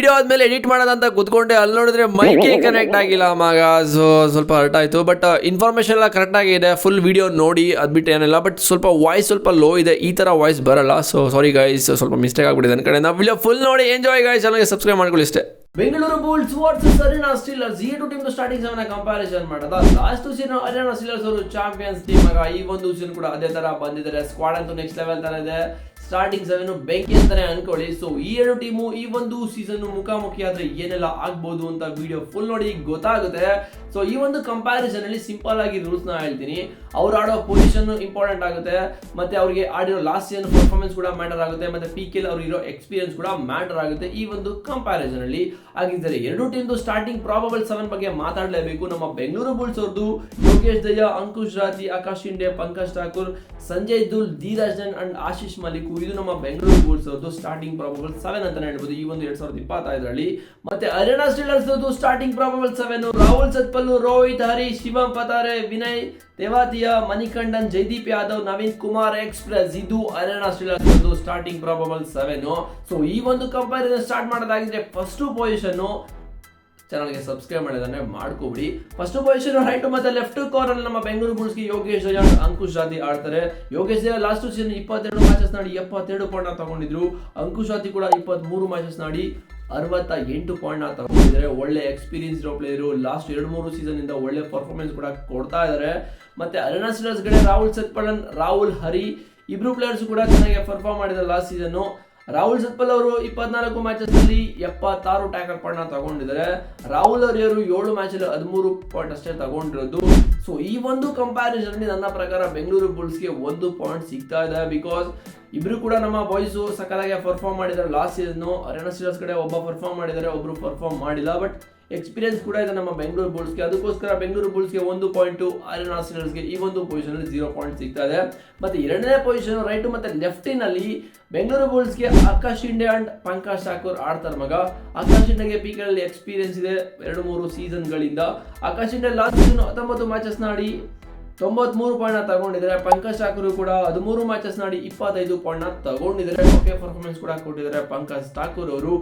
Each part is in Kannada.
ವಿಡಿಯೋ ಆದ್ಮೇಲೆ ಎಡಿಟ್ ಮಾಡೋದಂತ ಕೂತ್ಕೊಂಡೆ ಅಲ್ಲಿ ನೋಡಿದ್ರೆ ಮೈಕೆ ಕನೆಕ್ಟ್ ಆಗಿಲ್ಲ ಮಗ. ಸೊ ಸ್ವಲ್ಪ ಹರ್ಟ್ ಆಯಿತು. ಬಟ್ ಇನ್ಫಾರ್ಮೇಷನ್ ಎಲ್ಲ ಕರೆಕ್ಟ್ ಆಗಿದೆ. ಫುಲ್ ವಿಡಿಯೋ ನೋಡಿ ಅದ್ಬಿಟ್ಟು ಏನಿಲ್ಲ. ಬಟ್ ಸ್ವಲ್ಪ ವಾಯ್ಸ್ ಸ್ವಲ್ಪ ಲೋ ಇದೆ. ಈ ಥರ ವಾಯ್ಸ್ ಬರಲ್ಲ. ಸೊ ಸಾರಿ ಗೈಸ್, ಸ್ವಲ್ಪ ಮಿಸ್ಟೇಕ್ ಆಗ್ಬಿಟ್ಟಿದೆ ನನ್ನ ಕಡೆ. ನಾವು ವಿಡಿಯೋ ಫುಲ್ ನೋಡಿ ಎಂಜಾಯ್ ಗೈಸ್. ಚಾನಲ್ಗೆ ಸಬ್ಸ್ಕ್ರೈಬ್ ಮಾಡ್ಕೊಳ್ಳಿ ಅಷ್ಟೇ. Bengaluru Bulls versus Haryana Steelers ಈ ಟು ಟೀಮ್ ಸ್ಟಾರ್ಟಿಂಗ್ 7 ಕಂಪ್ಯಾರಿಸನ್ ಮಾಡೋದ. ಲಾಸ್ಟ್ ಸೀಸನ್ ಹರಿಯಾಣ ಸ್ಟೀಲರ್ಸ್ ಅವರು ಚಾಂಪಿಯನ್ಸ್ ಟೀಮ್ ಆಗ ಈ ಒಂದು ಸೀಸನ್ ಕೂಡ ಅದೇ ತರ ಬಂದಿದ್ದಾರೆ. ಸ್ಕ್ವಾಡ್ ಅಂತೂ ನೆಕ್ಸ್ಟ್ ಲೆವೆಲ್ ತರ ಇದೆ. ಸ್ಟಾರ್ಟಿಂಗ್ 7 ಬೆಂಕಿ ಅಂತಾನೆ ಅನ್ಕೊಳ್ಳಿ. ಸೊ ಈ ಎರಡು ಟೀಮು ಈ ಒಂದು ಸೀಸನ್ ಮುಖಾಮುಖಿ ಆದ್ರೆ ಏನೆಲ್ಲ ಆಗ್ಬೋದು ಅಂತ ವಿಡಿಯೋ ಫುಲ್ ನೋಡಿ ಗೊತ್ತಾಗುತ್ತೆ. ಸೊ ಈ ಒಂದು ಕಂಪ್ಯಾರಿಸನ್ ಅಲ್ಲಿ ಸಿಂಪಲ್ ಆಗಿ ರೂಲ್ಸ್ ನ ಹೇಳ್ತೀನಿ. ಅವ್ರು ಆಡೋ ಪೊಸಿಷನ್ ಇಂಪಾರ್ಟೆಂಟ್ ಆಗುತ್ತೆ, ಮತ್ತೆ ಅವ್ರಿಗೆ ಆಡಿರೋ ಲಾಸ್ಟ್ ಸೀಸನ್ ಪರ್ಫಾರ್ಮೆನ್ಸ್ ಕೂಡ ಮ್ಯಾಟರ್ ಆಗುತ್ತೆ, ಮತ್ತೆ PK ಅವ್ರು ಇರೋ ಎಕ್ಸ್ಪೀರಿಯನ್ಸ್ ಕೂಡ ಮ್ಯಾಟರ್ ಆಗುತ್ತೆ ಈ ಒಂದು ಕಂಪ್ಯಾರಿಸನ್ ಅಲ್ಲಿ. ಹಾಗಿದ್ದರೆ ಎರಡು ಟೀಮ್ದು ಸ್ಟಾರ್ಟಿಂಗ್ ಪ್ರಾಬಬಲ್ 7 ಬಗ್ಗೆ ಮಾತಾಡಲೇಬೇಕು. ನಮ್ಮ ಬೆಂಗಳೂರು ಬುಲ್ಸ್ ಅವ್ರದ್ದು ಯೋಗೇಶ್ ದಯಾ, ಅಂಕುಶ್ ರಾಜಿ, ಆಕಾಶ್ ಶಿಂಡೆ, ಪಂಕಜ್ ಠಾಕೂರ್, ಸಂಜಯ್ ದುಲ್, ಧೀರಜ್ ಜೈನ್ ಅಂಡ್ ಆಶೀಶ್ ಮಲಿಕ್. ಇದು ನಮ್ಮ ಬೆಂಗಳೂರು ಬುಲ್ಸ್ ಅವ್ರದ್ದು ಸ್ಟಾರ್ಟಿಂಗ್ ಪ್ರಾಬಬಲ್ 7 ಅಂತ ಹೇಳ್ಬೋದು ಈ ಒಂದು 2025ರಲ್ಲಿ. ಮತ್ತೆ Haryana steelers starting probable 7 Rahul Sethpal, Rohit, Hari, Shivam Patare, Vinay Tewatia, Manikandan, Jaideep Yadav, Naveen Kumar express. ಇದು Haryana steelers starting probable 7. So ಈ ಒಂದು ಕಂಪ್ಯಾರಿಸನ್ ಸ್ಟಾರ್ಟ್ ಮಾಡೋದಾಗಿದ್ರೆ ಫಸ್ಟ್ ಪೊಸಿಷನ್ ಚಾನಲ್ಗೆ ಸಬ್ಸ್ಕ್ರೈಬ್ ಮಾಡಿದ್ರೆ ಮಾಡ್ಕೋಬಿಡಿ. ಫಸ್ಟ್ ಪೊಸಿಷನ್ ರೈಟ್ ಮತ್ತೆ ಲೆಫ್ಟ್ ಕಾರ್ನರ್ ನಮ್ಮ ಬೆಂಗಳೂರು ಬುಲ್ಸ್ಗೆ ಯೋಗೇಶ್ ದಯಾ, ಅಂಕುಶ್ ರಾಜಿ ಆಡ್ತಾರೆ. ಯೋಗೇಶ್ ದಯಾ ಲಾಸ್ಟ್ ಸೀಸನ್ 22 ಮ್ಯಾಚಸ್ ನಾಡಿ 72 ಪಾಯಿಂಟ್ ತಗೊಂಡಿದ್ರು. ಅಂಕುಶ್ ರಾಜಿ ಕೂಡ 23 ಮ್ಯಾಚಸ್ ನಾಡಿ 68 ಪಾಯಿಂಟ್ ತಗೊಂಡಿದ್ದಾರೆ. ಒಳ್ಳೆ ಎಕ್ಸ್ಪೀರಿಯನ್ಸ್ ಇರೋ ಪ್ಲೇಯರು. ಲಾಸ್ಟ್ 2-3 ಸೀಸನ್ ಇಂದ ಒಳ್ಳೆ ಪರ್ಫಾರ್ಮೆನ್ಸ್ ಕೂಡ ಕೊಡ್ತಾ ಇದ್ದಾರೆ. ಮತ್ತೆ ಹರಿಯಾಣ ಸ್ಟೀಲರ್ಸ್ ಕಡೆ ರಾಹುಲ್ ಸತ್ಪಲನ್, ರಾಹುಲ್, ಹರಿ ಇಬ್ರು ಪ್ಲೇಯರ್ಸ್ ಕೂಡ ಚೆನ್ನಾಗಿ ಪರ್ಫಾರ್ಮ್ ಮಾಡಿದ್ದಾರೆ ಲಾಸ್ಟ್ ಸೀಸನ್. ರಾಹುಲ್ ಸತ್ಪಲ್ ಅವರು 24 ಮ್ಯಾಚಸ್ ನಲ್ಲಿ 76 ಟ್ಯಾಕಲ್ ಪಾಯಿಂಟ್ ತಗೊಂಡಿದ್ದಾರೆ. ರಾಹುಲ್ ಅವರು 7 ಮ್ಯಾಚ್ ಅಲ್ಲಿ 13 ಪಾಯಿಂಟ್ ಅಷ್ಟೇ ತಗೊಂಡಿರೋದು. ಸೊ ಈ ಒಂದು ಕಂಪ್ಯಾರಿಸನ್ ನನ್ನ ಪ್ರಕಾರ ಬೆಂಗಳೂರು ಬುಲ್ಸ್ಗೆ 1 ಪಾಯಿಂಟ್ ಸಿಗ್ತಾ ಇದೆ. ಬಿಕಾಸ್ ಇಬ್ರು ಕೂಡ ನಮ್ಮ ಬಾಯ್ಸ್ ಸಕಲಾಗಿ ಪರ್ಫಾರ್ಮ್ ಮಾಡಿದ್ದಾರೆ ಲಾಸ್ಟ್ ಸೀಸನ್. ಹರಿಯಾಣ ಸ್ಟೀಲರ್ಸ್ ಕಡೆ ಒಬ್ಬ ಪರ್ಫಾರ್ಮ್ ಮಾಡಿದ್ದಾರೆ, ಒಬ್ರು ಪರ್ಫಾರ್ಮ್ ಮಾಡಿಲ್ಲ. ಬಟ್ ಎಕ್ಸ್ಪೀರಿಯನ್ಸ್ ಕೂಡ ಇದೆ ನಮ್ಮ ಬೆಂಗಳೂರು ಬುಲ್ಸ್ಗೆ. ಅದಕ್ಕೋಸ್ಕರ ಬೆಂಗಳೂರು ಬುಲ್ಸ್ಗೆ 1 ಪಾಯಿಂಟ್, ಹರಿಯಾಣ ಸ್ಟೀಲರ್ಸ್ಗೆ ಈ ಒಂದು ಪೊಸಿಷನ್ ಅಲ್ಲಿ 0 ಪಾಯಿಂಟ್ ಸಿಗ್ತಾ ಇದೆ. ಮತ್ತೆ ಎರಡನೇ ಪೊಸಿಷನ್ ರೈಟ್ ಮತ್ತೆ ಲೆಫ್ಟಿನಲ್ಲಿ ಬೆಂಗಳೂರು ಬುಲ್ಸ್ಗೆ ಆಕಾಶ್ ಶಿಂಡೆ ಅಂಡ್ ಪಂಕಜ್ ಠಾಕೂರ್ ಆಡ್ತಾರೆ ಮಗ. ಆಕಾಶ್ ಶಿಂಡೆಗೆ PK ಅಲ್ಲಿ ಎಕ್ಸ್ಪೀರಿಯನ್ಸ್ ಇದೆ 2-3 ಸೀಸನ್ ಗಳಿಂದ. ಆಕಾಶ್ ಶಿಂಡೆ ಲಾಸ್ಟ್ ಸೀಸನ್ 19 ಮ್ಯಾಚಸ್ ನಾಡಿ 93 ಪಾಯಿಂಟ್ ತಗೊಂಡಿದ್ದಾರೆ. ಪಂಕಜ್ ಠಾಕೂರ್ ಕೂಡ 13 ಮ್ಯಾಚಸ್ ನಾಡಿ 25 ಪಾಯಿಂಟ್ ತಗೊಂಡಿದ್ದಾರೆ. ಓಕೆ ಪರ್ಫಾರ್ಮೆನ್ಸ್ ಕೂಡ ಕೊಟ್ಟಿದ್ದಾರೆ ಪಂಕಜ್ ಠಾಕೂರ್ ಅವರು.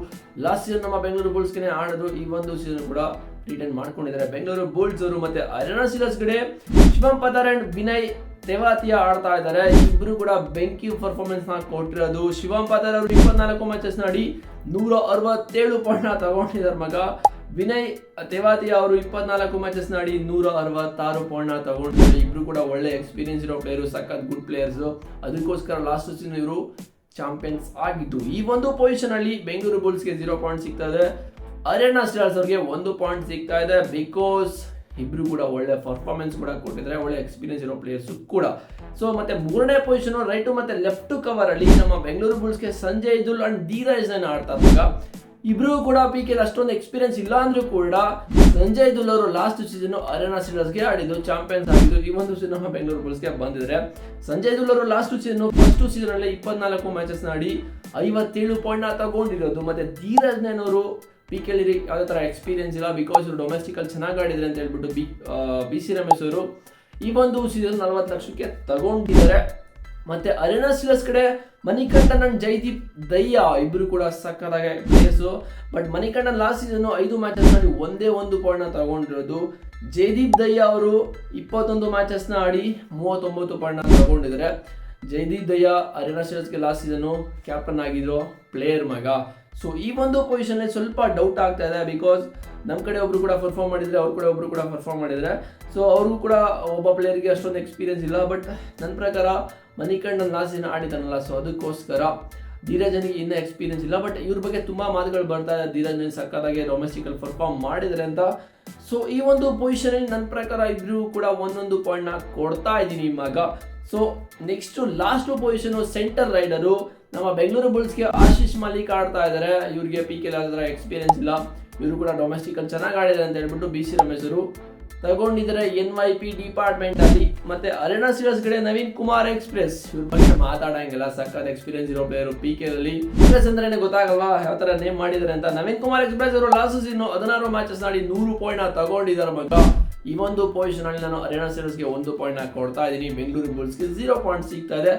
ಲಾಸ್ಟ್ ಸೀಸನ್ ನಮ್ಮ ಬೆಂಗಳೂರು ಬುಲ್ಸ್ಗೆ ಆಡಿದ್ರು. ಈ ಒಂದು ಸೀಸನ್ ಕೂಡ ರಿಟರ್ನ್ ಮಾಡ್ಕೊಂಡಿದ್ದಾರೆ ಬೆಂಗಳೂರು ಬುಲ್ಸ್ ಅವರು. ಮತ್ತೆ ಹರಿಯಾಣ ಸ್ಟೀಲರ್ಸ್ ಕಡೆ ಶಿವಂ ಪತಾರೆ ಅಂಡ್ ವಿನಯ್ ತೆವಾತಿಯಾ ಆಡ್ತಾ ಇದ್ದಾರೆ. ಇಬ್ರು ಕೂಡ ಬೆಂಕಿ ಪರ್ಫಾರ್ಮೆನ್ಸ್ ನ ಕೊಟ್ಟಿರೋದು. ಶಿವಂ ಪತಾರೆ ಅವರು 24 ಮ್ಯಾಚಸ್ ನಾಡಿ 167 ಪಾಯಿಂಟ್ ತಗೊಂಡಿದ್ದಾರೆ ಮಗ. ವಿನಯ್ ತೆವಾತಿಯಾ ಅವರು 24 ಮ್ಯಾಚಸ್ ನಾಡಿ 166 ಪಾಯಿಂಟ್ ತಗೊಂಡಿದ್ದಾರೆ. ಇಬ್ರು ಕೂಡ ಒಳ್ಳೆ ಎಕ್ಸ್ಪೀರಿಯನ್ಸ್ ಇರೋ ಪ್ಲೇಯರ್, ಸಖತ್ ಗುಡ್ ಪ್ಲೇಯರ್ಸ್. ಅದಕ್ಕೋಸ್ಕರ ಲಾಸ್ಟ್ ಸೀಸನ್ ಇವರು ಚಾಂಪಿಯನ್ಸ್ ಆಗಿದ್ದು. ಈ ಒಂದು ಪೊಸಿಷನ್ ಅಲ್ಲಿ ಬೆಂಗಳೂರು ಬುಲ್ಸ್ಗೆ 0 ಪಾಯಿಂಟ್ ಸಿಗ್ತಾ ಇದೆ. ಹರಿಯಾಣ ಸ್ಟೀಲರ್ಸ್ ಅವ್ರಿಗೆ 1 ಪಾಯಿಂಟ್ ಸಿಗ್ತಾ ಇದೆ. ಬಿಕಾಸ್ ಇಬ್ರು ಕೂಡ ಒಳ್ಳೆ ಪರ್ಫಾರ್ಮೆನ್ಸ್ ಕೂಡ ಕೊಟ್ಟಿದ್ದಾರೆ, ಒಳ್ಳೆ ಎಕ್ಸ್ಪೀರಿಯನ್ಸ್ ಇರೋ ಪ್ಲೇಯರ್ಸ್ ಕೂಡ. ಸೊ ಮತ್ತೆ ಮೂರನೇ ಪೊಸಿಷನ್ ರೈಟ್ ಮತ್ತೆ ಲೆಫ್ಟ್ ಕವರ್ ಅಲ್ಲಿ ನಮ್ಮ ಬೆಂಗಳೂರು ಬುಲ್ಸ್ಗೆ ಸಂಜಯ್ ದುಲ್ ಅಂಡ್ ಧೀರಜ್ ಜೈನ್ ಆಡ್ತಾರೆ. ಇಬ್ರು ಕೂಡ PK ಅಷ್ಟೊಂದು ಎಕ್ಸ್ಪೀರಿಯನ್ಸ್ ಇಲ್ಲ ಅಂದ್ರೂ ಕೂಡ ಸಂಜಯ್ ದುಲ್ ಅವರು ಲಾಸ್ಟ್ ಸೀಸನ್ ಹರಿಯಾಣ ಸ್ಟೀಲರ್ಸ್ಗೆ ಆಡಿದ್ದು, ಚಾಂಪಿಯನ್ಸ್ ಆಗಿದ್ದು. ಈ ಒಂದು ಸೀಸನ್ ನಮ್ಮ ಬೆಂಗಳೂರು ಬುಲ್ಸ್ಗೆ ಬಂದಿದ್ದಾರೆ. ಸಂಜಯ್ ದುಲ್ ಅವರು ಲಾಸ್ಟ್ ಸೀಸನ್ ಫಸ್ಟ್ ಸೀಸನ್ ಅಲ್ಲಿ 24 ಮ್ಯಾಚಸ್ ನಾಡಿ 57 ಪಾಯಿಂಟ್ ತಗೊಂಡಿರೋದು. ಮತ್ತೆ ಧೀರಜ್ ಜೈನ್ ಅವರು PK ಅಲ್ಲಿ ಯಾವುದೇ ತರ ಎಕ್ಸ್ಪೀರಿಯನ್ಸ್ ಇಲ್ಲ. ಬಿಕಾಸ್ ಇವರು ಡೊಮೆಸ್ಟಿಕ್ ಅಲ್ಲಿ ಚೆನ್ನಾಗಿ ಆಡಿದ್ರೆ ಅಂತ ಹೇಳ್ಬಿಟ್ಟು BC ರಮೇಶ್ ಅವರು ಈ ಒಂದು ಸೀಸನ್ 40 ಲಕ್ಷಕ್ಕೆ ತಗೊಂಡಿದ್ದಾರೆ. ಮತ್ತೆ ಹರಿಯಾಣ ಸ್ಟೀಲರ್ಸ್ ಕಡೆ ಮಣಿಕಂಡನ್ ಅಂಡ್ ಜೈದೀಪ್ ದಯ್ಯಾ ಇಬ್ರು ಕೂಡ ಸಕ್ಕದಾಗಿ players. But Manikandan last season 5 matches ನಲ್ಲಿ 1 ಪಾಯಿಂಟ್ ತಗೊಂಡಿರೋದು. ಜೈದೀಪ್ ದಯ್ಯಾ ಅವರು 21 ಮ್ಯಾಚಸ್ ನ ಆಡಿ 39 ಪಾಯಿಂಟ್ ತಗೊಂಡಿದ್ದಾರೆ. ಜೈದೀಪ್ ದಯ್ಯಾ ಹರಿಯಾಣ ಸ್ಟೀಲರ್ಸ್ಗೆ ಲಾಸ್ಟ್ ಸೀಸನ್ ಕ್ಯಾಪ್ಟನ್ ಆಗಿದ್ರು ಪ್ಲೇಯರ್ ಮಗ. ಸೊ ಈ ಒಂದು ಪೊಸಿಷನ್ ಸ್ವಲ್ಪ ಡೌಟ್ ಆಗ್ತಾ ಇದೆ. ಬಿಕಾಸ್ ನಮ್ಮ ಕಡೆ ಒಬ್ರು ಕೂಡ ಪರ್ಫಾರ್ಮ್ ಮಾಡಿದ್ರೆ, ಅವ್ರ ಕಡೆ ಒಬ್ರು ಕೂಡ ಪರ್ಫಾರ್ಮ್ ಮಾಡಿದ್ರೆ. ಸೊ ಅವರು ಕೂಡ ಒಬ್ಬ ಪ್ಲೇಯರ್ಗೆ ಅಷ್ಟೊಂದು ಎಕ್ಸ್ಪೀರಿಯನ್ಸ್ ಇಲ್ಲ. ಬಟ್ ನನ್ನ ಪ್ರಕಾರ ಮಣಿಕಂಡನ್ ಲಾಸ್ಟ್ ಸೀಸನ್ ಆಡಿದಾನಲ್ಲ, ಸೊ ಅದಕ್ಕೋಸ್ಕರ ಧೀರಜ್ ಜೈನ್ಗೆ ಇನ್ನೂ ಎಕ್ಸ್ಪೀರಿಯನ್ಸ್ ಇಲ್ಲ. ಬಟ್ ಇವ್ರ ಬಗ್ಗೆ ತುಂಬಾ ಮಾತುಗಳು ಬರ್ತಾ ಇದೆ, ಧೀರಜ್ ಜೈನ್ ಸಕ್ಕತ್ತಾಗಿ ಡೊಮೆಸ್ಟಿಕ್ ಅಲ್ಲಿ ಪರ್ಫಾರ್ಮ್ ಮಾಡಿದ್ರೆ ಅಂತ. ಸೊ ಈ ಒಂದು ಪೊಸಿಷನ್ ಅಲ್ಲಿ ನನ್ನ ಪ್ರಕಾರ ಇಬ್ರು ಕೂಡ 1 ಪಾಯಿಂಟ್ ಕೊಡ್ತಾ ಇದ್ದೀನಿ ಮಗ. So next last position centre rider ನಮ್ಮ ಬೆಂಗಳೂರು ಬುಲ್ಸ್ಗೆ ಆಶೀಶ್ ಮಲಿಕ್ ಆಡ್ತಾ ಇದ್ದಾರೆ. ಇವ್ರಿಗೆ PK ಯಾವುದೇ ಎಕ್ಸ್ಪೀರಿಯನ್ಸ್ ಇಲ್ಲ. ಇವರು ಕೂಡ ಡೊಮೆಸ್ಟಿಕ್ ಅಲ್ಲಿ ಚೆನ್ನಾಗಿ ಆಡಿದ್ದಾರೆ ಅಂತ ಹೇಳ್ಬಿಟ್ಟು BC ರಮೇಶ್ ಅವರು ತಗೊಂಡಿದ್ದಾರೆ NYP ಡಿಪಾರ್ಟ್ಮೆಂಟ್ ಅಲ್ಲಿ. ಮತ್ತೆ ಹರಿಯಾಣ ಸ್ಟೀಲರ್ಸ್ ಕಡೆ ನವೀನ್ ಕುಮಾರ್ ಎಕ್ಸ್ಪ್ರೆಸ್, ಇವ್ರ ಬಗ್ಗೆ ಮಾತಾಡಂಗಿಲ್ಲ, ಸಕ್ಕತ್ ಎಕ್ಸ್ಪೀರಿಯನ್ಸ್ ಇರೋ ಪ್ಲೇಯರ್. PK ಅಲ್ಲಿ ಎಕ್ಸ್ಪ್ರೆಸ್ ಅಂದ್ರೆ ಗೊತ್ತಾಗಲ್ವಾ ಯಾವ ತರ ನೇಮ್ ಮಾಡಿದ್ದಾರೆ ಅಂತ. ನವೀನ್ ಕುಮಾರ್ ಎಕ್ಸ್ಪ್ರೆಸ್ ಅವರು ಲಾಸ್ಟ್ ಸೀಸನ್ 16 ಮ್ಯಾಚಸ್ ನಾಡಿ 100 ಪಾಯಿಂಟ್ ತಗೊಂಡಿದ್ದಾರೆ ಮಗ. ಈ ಒಂದು ಪೊಸಿಷನ್ ಅಲ್ಲಿ ನಾನು ಹರಿಯಾಣ ಸ್ಟೀಲರ್ಸ್ಗೆ 1 ಪಾಯಿಂಟ್ ಕೊಡ್ತಾ ಇದ್ದೀನಿ. ಬೆಂಗಳೂರು ಬುಲ್ಸ್ಗೆ 0 ಪಾಯಿಂಟ್ ಸಿಗ್ತಾ ಇದೆ.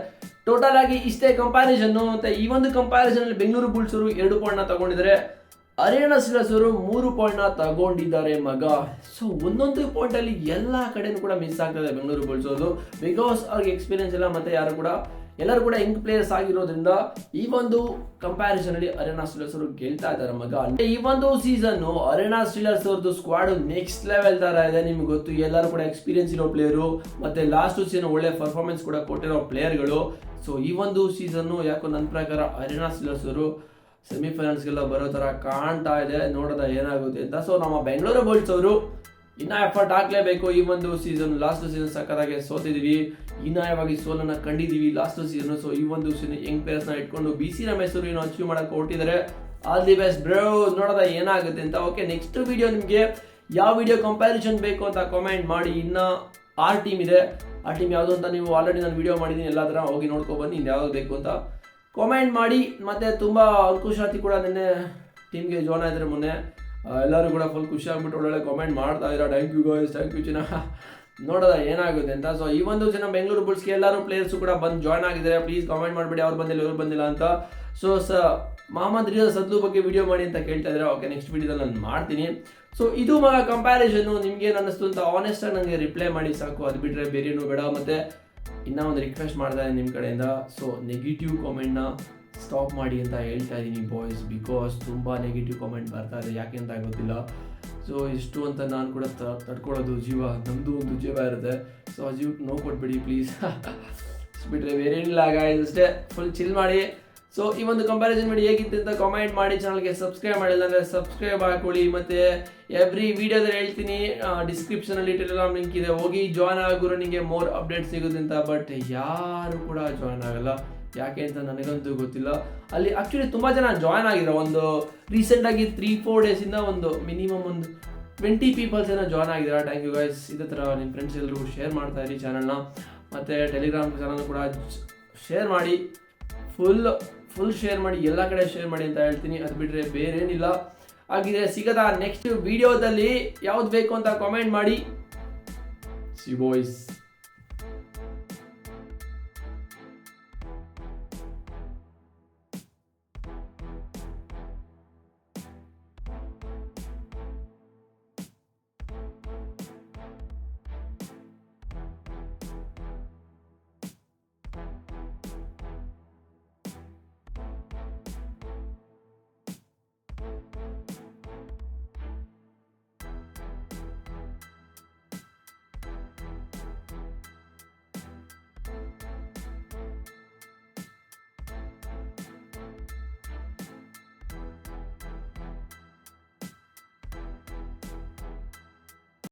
ಟೋಟಲ್ ಆಗಿ ಇಷ್ಟೇ ಕಂಪ್ಯಾರಿಸನ್. ಮತ್ತೆ ಈ ಒಂದು ಕಂಪ್ಯಾರಿಸನ್ ಅಲ್ಲಿ ಬೆಂಗಳೂರು ಬುಲ್ಸ್ ಅವರು 2 ಪಾಯಿಂಟ್ ತಗೊಂಡಿದ್ದಾರೆ. ಅರೇನಾ ಸ್ಟೀಲರ್ಸ್ ಅವರು 3 ಪಾಯಿಂಟ್ನ ತಗೊಂಡಿದ್ದಾರೆ ಮಗ. ಸೊ ಒಂದೊಂದು ಪಾಯಿಂಟ್ ಅಲ್ಲಿ ಎಲ್ಲಾ ಕಡೆನೂ ಕೂಡ ಮಿಸ್ ಆಗ್ತದೆ ಬೆಂಗಳೂರು ಬುಲ್ಸ್ ಅವರು, ಬಿಕಾಸ್ ಅವ್ರಿಗೆ ಎಕ್ಸ್ಪೀರಿಯನ್ಸ್ ಇಲ್ಲ, ಮತ್ತೆ ಎಲ್ಲರೂ ಕೂಡ ಯಂಗ್ ಪ್ಲೇಯರ್ಸ್ ಆಗಿರೋದ್ರಿಂದ ಈ ಒಂದು ಕಂಪ್ಯಾರಿಸನ್ ಅಲ್ಲಿ ಅರೇನಾ ಸ್ಟೀಲರ್ಸ್ ಅವರು ಗೆಲ್ತಾ ಇದ್ದಾರೆ ಮಗ. ಈ ಒಂದು ಸೀಸನ್ ಅರೇನಾ ಸ್ಟೀಲರ್ಸ್ ಅವ್ರದ್ದು ಸ್ಕ್ವಾಡ್ ನೆಕ್ಸ್ಟ್ ಲೆವೆಲ್ ತರ ಇದೆ. ನಿಮ್ಗೆ ಗೊತ್ತು, ಎಲ್ಲರೂ ಕೂಡ ಎಕ್ಸ್ಪೀರಿಯನ್ಸ್ ಇರೋ ಪ್ಲೇಯರು, ಮತ್ತೆ ಲಾಸ್ಟ್ ಸೀಸನ್ ಒಳ್ಳೆ ಪರ್ಫಾರ್ಮೆನ್ಸ್ ಕೂಡ ಕೊಟ್ಟಿರೋ ಪ್ಲೇಯರ್ಗಳು. ಸೊ ಈ ಒಂದು ಸೀಸನ್ ಯಾಕೋ ನನ್ನ ಪ್ರಕಾರ ಅರೇನಾ ಸ್ಟೀಲರ್ಸ್ ಅವರು ಸೆಮಿಫೈನಲ್ಸ್ಗೆಲ್ಲ ಬರೋ ತರ ಕಾಣ್ತಾ ಇದೆ. ನೋಡೋದ ಏನಾಗುತ್ತೆ ಅಂತ. ಸೊ ನಮ್ಮ ಬೆಂಗಳೂರು ಬುಲ್ಸ್ ಅವರು ಇನ್ನ ಎಫರ್ಟ್ ಹಾಕ್ಲೇಬೇಕು. ಈ ಒಂದು ಸೀಸನ್, ಲಾಸ್ಟ್ ಸೀಸನ್ ಸಕ್ಕತ್ತಾಗಿ ಸೋತಿದೀವಿ, ಹೀನಾಯವಾಗಿ ಸೋಲನ್ನ ಕಂಡಿದೀವಿ ಲಾಸ್ಟ್ ಸೀಸನ್. ಸೊ ಈ ಒಂದು ಸೀಸನ್ ಯಂಗ್ ಪ್ಲೇಯರ್ಸ್ ನ ಇಟ್ಕೊಂಡು BC ರಮೇಶ್ ಅವರು ಏನೋ ಅಚೀವ್ ಮಾಡಕ್ಕೆ ಹೊರಟಿದ್ದಾರೆ. ಆಲ್ ದಿ ಬೆಸ್ಟ್ ಬ್ರೋ, ನೋಡೋದ ಏನಾಗುತ್ತೆ ಅಂತ. ಓಕೆ, ನೆಕ್ಸ್ಟ್ ವಿಡಿಯೋ ನಿಮ್ಗೆ ಯಾವ ವಿಡಿಯೋ ಕಂಪ್ಯಾರಿಸನ್ ಬೇಕು ಅಂತ ಕಾಮೆಂಟ್ ಮಾಡಿ. ಇನ್ನ 6 ಟೀಮ್ ಇದೆ, ಆ ಟೀಮ್ ಯಾವುದು ಅಂತ ನೀವು ಆಲ್ರೆಡಿ ನಾನು ವಿಡಿಯೋ ಮಾಡಿದ್ದೀನಿ, ಎಲ್ಲ ತರ ಹೋಗಿ ನೋಡ್ಕೊ ಬನ್ನಿ. ಇನ್ನು ಯಾವ್ದು ಬೇಕು ಅಂತ ಕಾಮೆಂಟ್ ಮಾಡಿ. ಮತ್ತೆ ತುಂಬಾ ಅಂಕುಶಾತಿ ಕೂಡ ನಿನ್ನೆ ಟೀಮ್ಗೆ ಜಾಯ್ನ್ ಆಗಿದ್ರೆ ಮೊನ್ನೆ, ಎಲ್ಲರೂ ಕೂಡ ಫುಲ್ ಖುಷಿ ಆಗ್ಬಿಟ್ಟು ಒಳ್ಳೊಳ್ಳೆ ಕಾಮೆಂಟ್ ಮಾಡ್ತಾ ಇದ್ದಾರೆ. Thank you guys, thank you ಚಿನ್ನ. ನೋಡೋದ ಏನಾಗುತ್ತೆ ಅಂತ. ಸೊ ಈ ಒಂದು ಜನ ಬೆಂಗಳೂರು ಬುಲ್ಸ್ಗೆ ಎಲ್ಲರೂ ಪ್ಲೇಯರ್ಸ್ ಕೂಡ ಬಂದು ಜಾಯ್ನ್ ಆಗಿದ್ದಾರೆ. ಪ್ಲೀಸ್ ಕಾಮೆಂಟ್ ಮಾಡಿಬಿಡಿ ಅವ್ರು ಬಂದಿಲ್ಲ ಇವ್ರು ಬಂದಿಲ್ಲ ಅಂತ. ಸೊ ಮೊಹಮ್ಮದ್ ರಿಯಾಜ್ ಸದ್ಲು ಬಗ್ಗೆ ವಿಡಿಯೋ ಮಾಡಿ ಅಂತ ಕೇಳ್ತಾ ಇದ್ದಾರೆ. ಓಕೆ, ನೆಕ್ಸ್ಟ್ ವಿಡಿಯೋದಲ್ಲಿ ನಾನು ಮಾಡ್ತೀನಿ. ಸೊ ಇದು ಮಗ ಕಂಪ್ಯಾರಿಸನ್. ನಿಮ್ಗೆ ಏನು ಅನ್ನಿಸ್ತು ಅಂತ ಆನೆಸ್ಟ್ ಆಗಿ ನನಗೆ ರಿಪ್ಲೈ ಮಾಡಿ ಸಾಕು, ಅದು ಬಿಟ್ಟರೆ ಬೇರೇನು ಬೇಡ. ಮತ್ತೆ ಇನ್ನೂ ಒಂದು ರಿಕ್ವೆಸ್ಟ್ ಮಾಡ್ತಾ ಇದ್ದೀನಿ ನಿಮ್ಮ ಕಡೆಯಿಂದ. ಸೊ ನೆಗೆಟಿವ್ ಕಾಮೆಂಟ್ನ ಸ್ಟಾಪ್ ಮಾಡಿ ಅಂತ ಹೇಳ್ತಾ ಇದ್ದೀನಿ ಬಾಯ್ಸ್, ಬಿಕಾಸ್ ತುಂಬ ನೆಗೆಟಿವ್ ಕಾಮೆಂಟ್ ಬರ್ತಾ ಇದೆ, ಯಾಕೆ ಅಂತ ಗೊತ್ತಿಲ್ಲ. ಸೊ ಇಷ್ಟು ಅಂತ ನಾನು ಕೂಡ ತಡ್ಕೊಳ್ಳೋದು ಜೀವ, ನಮ್ಮದು ಒಂದು ಜೀವ ಇರುತ್ತೆ. ಸೊ ಆ ಜೀವಕ್ಕೆ ನೋವು ಕೊಟ್ಬಿಡಿ ಪ್ಲೀಸ್. ಬಿಟ್ಟರೆ ಬೇರೇನಿಲ್ಲ ಗಾಯ್ಸ್, ಅಷ್ಟೇ ಫುಲ್ ಚಿಲ್ ಮಾಡಿ. ಸೊ ಈ ಒಂದು ಕಂಪ್ಯಾರಿಸನ್ ಮಾಡಿ ಹೇಗಿತ್ತು ಅಂತ ಕಾಮೆಂಟ್ ಮಾಡಿ. ಚಾನಲ್ಗೆ ಸಬ್ಸ್ಕ್ರೈಬ್ ಮಾಡಿಲ್ಲ ಅಂದರೆ ಸಬ್ಸ್ಕ್ರೈಬ್ ಹಾಕೊಳ್ಳಿ. ಮತ್ತು ಎವ್ರಿ ವಿಡಿಯೋದಲ್ಲಿ ಹೇಳ್ತೀನಿ, ಡಿಸ್ಕ್ರಿಪ್ಷನಲ್ಲಿ ಟೆಲಿಗ್ರಾಮ್ ಲಿಂಕ್ ಇದೆ, ಹೋಗಿ ಜಾಯ್ನ್ ಆಗೋರು ನಿಮಗೆ ಮೋರ್ ಅಪ್ಡೇಟ್ ಸಿಗುತ್ತೆ ಅಂತ. ಬಟ್ ಯಾರು ಕೂಡ ಜಾಯ್ನ್ ಆಗಲ್ಲ, ಯಾಕೆ ಅಂತ ನನಗಂತೂ ಗೊತ್ತಿಲ್ಲ. ಅಲ್ಲಿ ಆ್ಯಕ್ಚುಲಿ ತುಂಬ ಜನ ಜಾಯ್ನ್ ಆಗಿರೋ, ಒಂದು ರೀಸೆಂಟಾಗಿ 3-4 ಡೇಸಿಂದ ಒಂದು ಮಿನಿಮಮ್ ಒಂದು 20 ಪೀಪಲ್ಸ್ ಏನೋ ಜಾಯ್ನ್ ಆಗಿದ್ದಾರೆ. Thank you guys. ಇದೇ ಥರ ನಿಮ್ಮ ಫ್ರೆಂಡ್ಸ್ ಎಲ್ಲರೂ ಶೇರ್ ಮಾಡ್ತಾ ಇರಿ ಚಾನಲ್ನ, ಮತ್ತು ಟೆಲಿಗ್ರಾಮ್ ಚಾನಲ್ ಕೂಡ ಶೇರ್ ಮಾಡಿ, ಫುಲ್ ಶೇರ್ ಮಾಡಿ, ಎಲ್ಲ ಕಡೆ ಶೇರ್ ಮಾಡಿ ಅಂತ ಹೇಳ್ತೀನಿ. ಅದು ಬಿಟ್ಟರೆ ಬೇರೇನಿಲ್ಲ. ಹಾಗಿದ್ರೆ ಸಿಗದ ನೆಕ್ಸ್ಟ್ ವಿಡಿಯೋದಲ್ಲಿ ಯಾವ್ದು ಬೇಕು ಅಂತ ಕಾಮೆಂಟ್ ಮಾಡಿ. C boys.